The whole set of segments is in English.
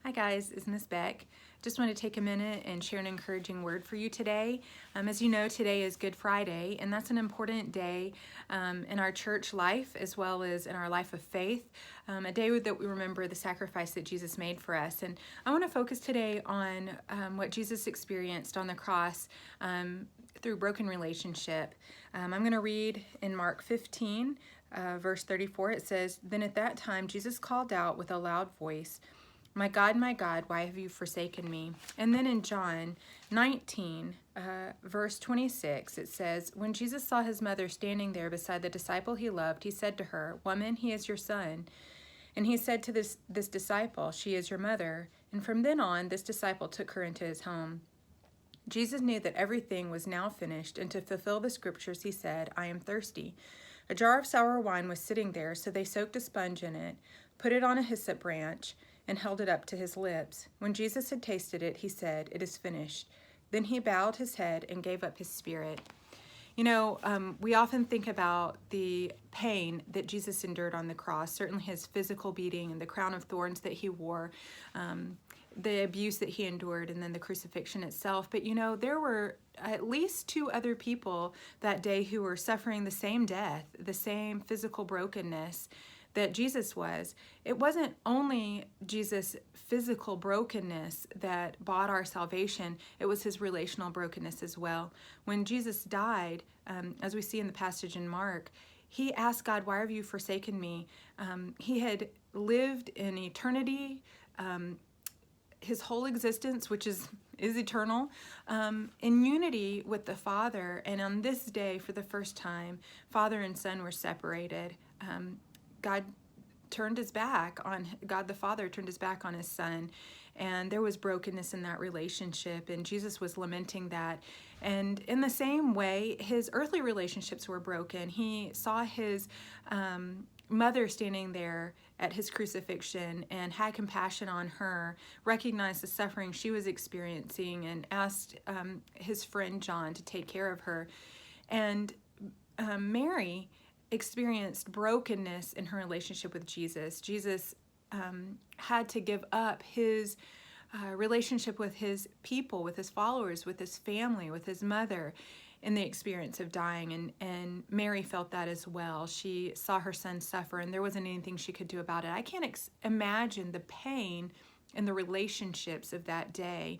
Hi guys, it's Miss Beck. Just want to take a minute and share an encouraging word for you today. As you know, today is Good Friday, and that's an important day in our church life as well as in our life of faith, a day that we remember the sacrifice that Jesus made for us. And I want to focus today on what Jesus experienced on the cross through broken relationship. I'm going to read in Mark 15, verse 34. It says, "Then at that time Jesus called out with a loud voice, my God, why have you forsaken me?" And then in John 19, verse 26, it says, "When Jesus saw his mother standing there beside the disciple he loved, he said to her, 'Woman, he is your son.' And he said to this disciple, 'She is your mother.' And from then on, this disciple took her into his home." Jesus knew that everything was now finished, and to fulfill the scriptures, he said, "I am thirsty." A jar of sour wine was sitting there, so they soaked a sponge in it, put it on a hyssop branch, and held it up to his lips. When Jesus had tasted it, he said, "It is finished." Then he bowed his head and gave up his spirit. You know, we often think about the pain that Jesus endured on the cross, certainly his physical beating and the crown of thorns that he wore, the abuse that he endured, and then the crucifixion itself. But you know, there were at least two other people that day who were suffering the same death, the same physical brokenness that Jesus was. It wasn't only Jesus' physical brokenness that bought our salvation, it was his relational brokenness as well. When Jesus died, as we see in the passage in Mark, he asked God, "Why have you forsaken me?" He had lived in eternity, his whole existence, which is eternal, in unity with the Father. And on this day, for the first time, Father and Son were separated. God the Father turned his back on his Son, and there was brokenness in that relationship, and Jesus was lamenting that. And in the same way, his earthly relationships were broken. He saw his mother standing there at his crucifixion and had compassion on her, recognized the suffering she was experiencing, and asked his friend John to take care of her. And Mary experienced brokenness in her relationship with Jesus. Jesus had to give up his relationship with his people, with his followers, with his family, with his mother in the experience of dying. And Mary felt that as well. She saw her son suffer, and there wasn't anything she could do about it. I can't imagine the pain and the relationships of that day.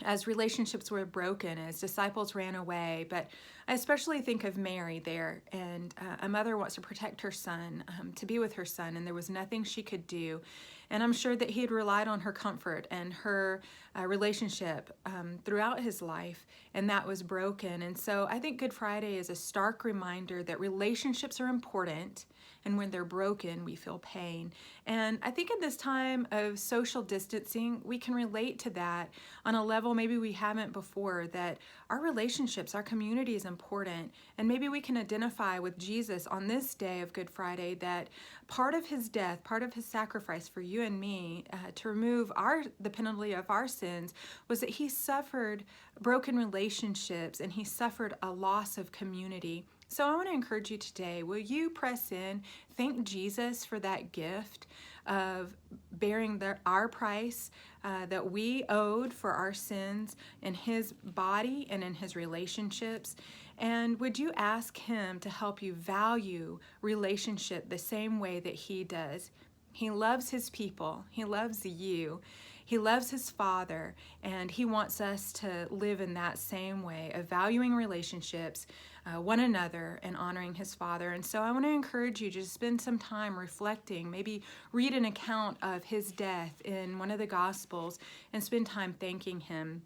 As relationships were broken, as disciples ran away. But I especially think of Mary there, and a mother wants to protect her son, to be with her son, and there was nothing she could do. And I'm sure that he had relied on her comfort and her relationship throughout his life, and that was broken. And so I think Good Friday is a stark reminder that relationships are important, and when they're broken, we feel pain. And I think in this time of social distancing, we can relate to that on a level maybe we haven't before, that our relationships, our community is important. And maybe we can identify with Jesus on this day of Good Friday, that part of his death, part of his sacrifice for you and me to remove the penalty of our sins, was that he suffered broken relationships and he suffered a loss of community. So I want to encourage you today, will you press in, thank Jesus for that gift of bearing our price that we owed for our sins in his body and in his relationships? And would you ask him to help you value relationship the same way that he does? He loves his people. He loves you. He loves his Father, and he wants us to live in that same way of valuing relationships, one another, and honoring his Father. And so I want to encourage you to spend some time reflecting, maybe read an account of his death in one of the Gospels, and spend time thanking him.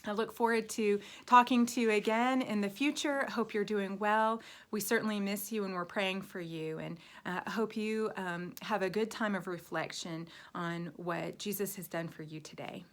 I look forward to talking to you again in the future. I hope you're doing well. We certainly miss you, and we're praying for you. And I hope you have a good time of reflection on what Jesus has done for you today.